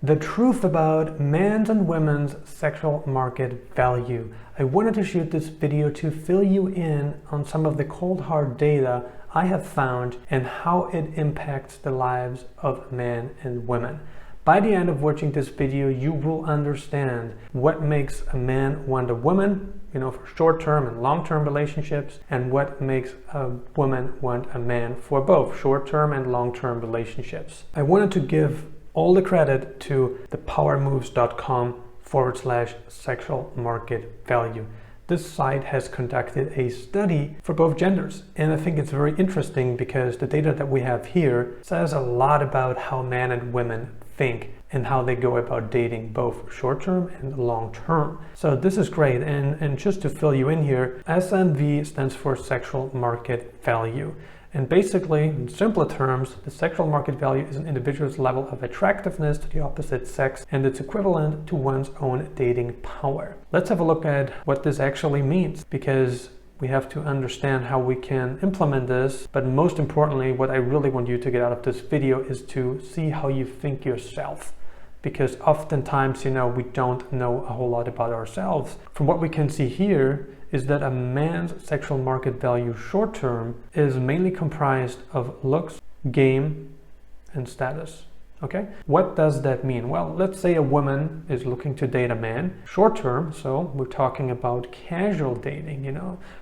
The truth about men's and women's sexual market value. I wanted to shoot this video to fill you in on some of the cold hard data I have found and how it impacts the lives of men and women. By the end of watching this video, you will understand what makes a man want a woman, for short-term and long-term relationships, and what makes a woman want a man for both short-term and long-term relationships. I wanted to give all the credit to thepowermoves.com/sexual market value. This site has conducted a study for both genders, and I think it's very interesting because the data that we have here says a lot about how men and women think and how they go about dating, both short-term and long-term. So this is great, and just to fill you in here, SMV stands for sexual market value. And basically, in simpler terms, the sexual market value is an individual's level of attractiveness to the opposite sex, and it's equivalent to one's own dating power. Let's have a look at what this actually means, because we have to understand how we can implement this. But most importantly, what I really want you to get out of this video is to see how you think yourself. Because oftentimes, we don't know a whole lot about ourselves. From what we can see here is that a man's sexual market value short term is mainly comprised of looks, game, and status. Okay, what does that mean? Well, let's say a woman is looking to date a man short term, so we're talking about casual dating,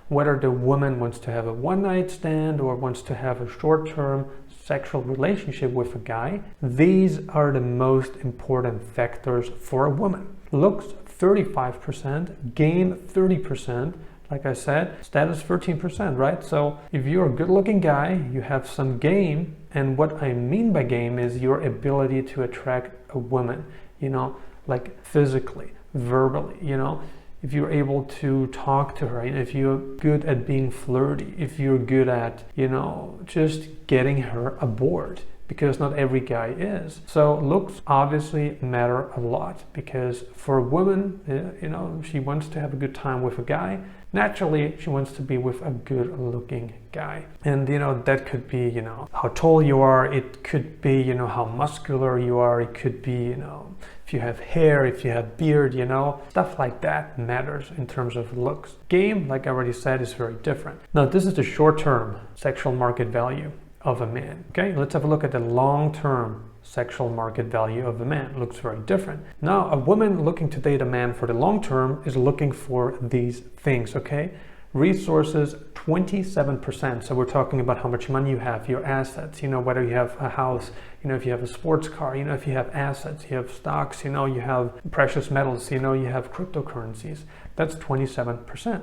whether the woman wants to have a one-night stand or wants to have a short-term sexual relationship with a guy. These are the most important factors for a woman. Looks 35%, game 30%, like I said, status 13%, right? So if you're a good-looking guy, you have some game, and what I mean by game is your ability to attract a woman, like physically, verbally, if you're able to talk to her, if you're good at being flirty, if you're good at, just getting her aboard, because not every guy is. So looks obviously matter a lot, because for a woman, she wants to have a good time with a guy. Naturally, she wants to be with a good looking guy. And that could be, how tall you are. It could be, how muscular you are. It could be, if you have hair, if you have beard, stuff like that matters in terms of looks. Game, like I already said, is very different. Now, this is the short-term sexual market value of a man. Okay, let's have a look at the long-term sexual market value of a man. It looks very different. Now, a woman looking to date a man for the long term is looking for these things, okay? Resources, 27%. So we're talking about how much money you have, your assets, whether you have a house, if you have a sports car, if you have assets, you have stocks, you have precious metals, you have cryptocurrencies. That's 27%.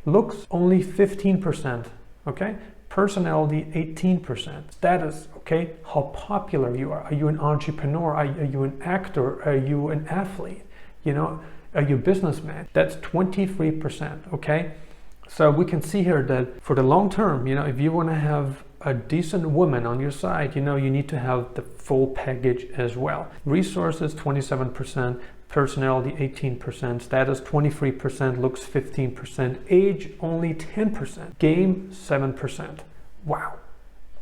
Looks, only 15%, okay? Personality, 18%. Status, okay? How popular you are. Are you an entrepreneur? Are you an actor? Are you an athlete? Are you a businessman? That's 23%, okay? So we can see here that for the long term, if you want to have a decent woman on your side, you need to have the full package as well. Resources, 27%. Personality, 18%, status 23%, looks 15%, age only 10%, game 7%. Wow,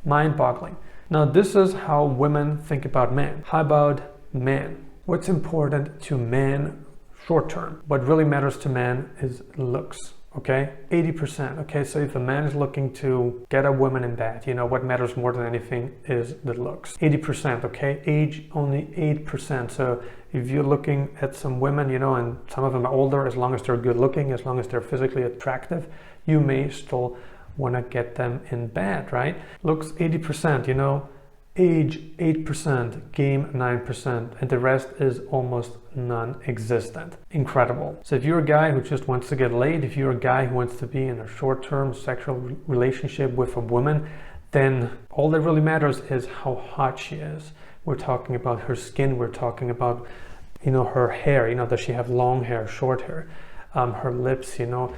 mind-boggling. Now this is how women think about men. How about men? What's important to men short term? What really matters to men is looks. Okay, 80%. Okay, so if a man is looking to get a woman in bed, what matters more than anything is the looks. 80%. Okay, age only 8%. So if you're looking at some women, and some of them are older, as long as they're good looking, as long as they're physically attractive, you may still want to get them in bed, right? Looks 80%, age 8%, game 9%, and the rest is almost non-existent. Incredible. So if you're a guy who just wants to get laid, if you're a guy who wants to be in a short-term sexual relationship with a woman, then all that really matters is how hot she is. We're talking about her skin, we're talking about, her hair, does she have long hair, short hair, her lips, her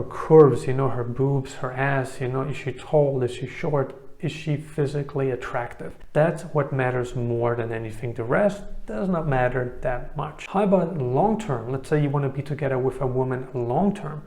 curves, her boobs, her ass, is she tall, is she short? Is she physically attractive? That's what matters more than anything. The rest does not matter that much. How about long term? Let's say you want to be together with a woman long term.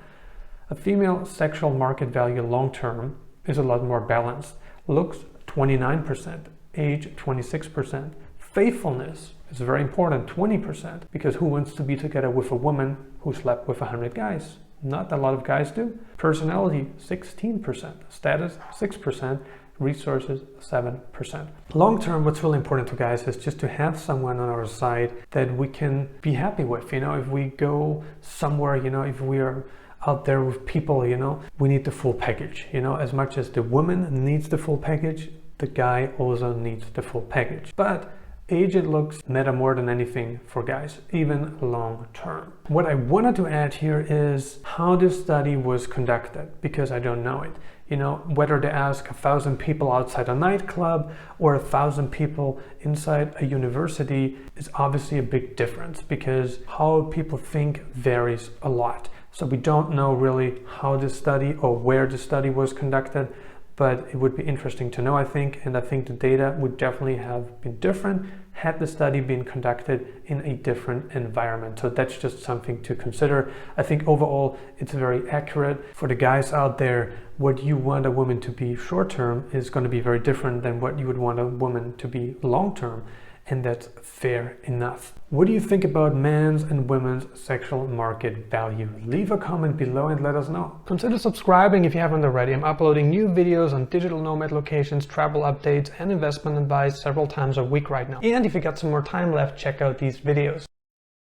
A female sexual market value long term is a lot more balanced. Looks 29%, age 26%, faithfulness is very important, 20%, because who wants to be together with a woman who slept with 100 guys? Not a lot of guys do. Personality, 16%. Status, 6%. Resources, 7%. Long term, what's really important to guys is just to have someone on our side that we can be happy with. You know, if we go somewhere, you know, if we are out there with people, you know, we need the full package. You know, as much as the woman needs the full package, the guy also needs the full package. But age and looks matter more than anything for guys, even long term. What I wanted to add here is how this study was conducted, because I don't know it. You know, whether they ask 1,000 people outside a nightclub or 1,000 people inside a university is obviously a big difference, because how people think varies a lot. So we don't know really how this study or where the study was conducted, but it would be interesting to know, I think, and I think the data would definitely have been different had the study been conducted in a different environment. So that's just something to consider. I think overall it's very accurate. For the guys out there, what you want a woman to be short-term is going to be very different than what you would want a woman to be long-term. And that's fair enough. What do you think about men's and women's sexual market value? Leave a comment below and let us know. Consider subscribing if you haven't already. I'm uploading new videos on digital nomad locations, travel updates, and investment advice several times a week right now. And if you got some more time left, check out these videos.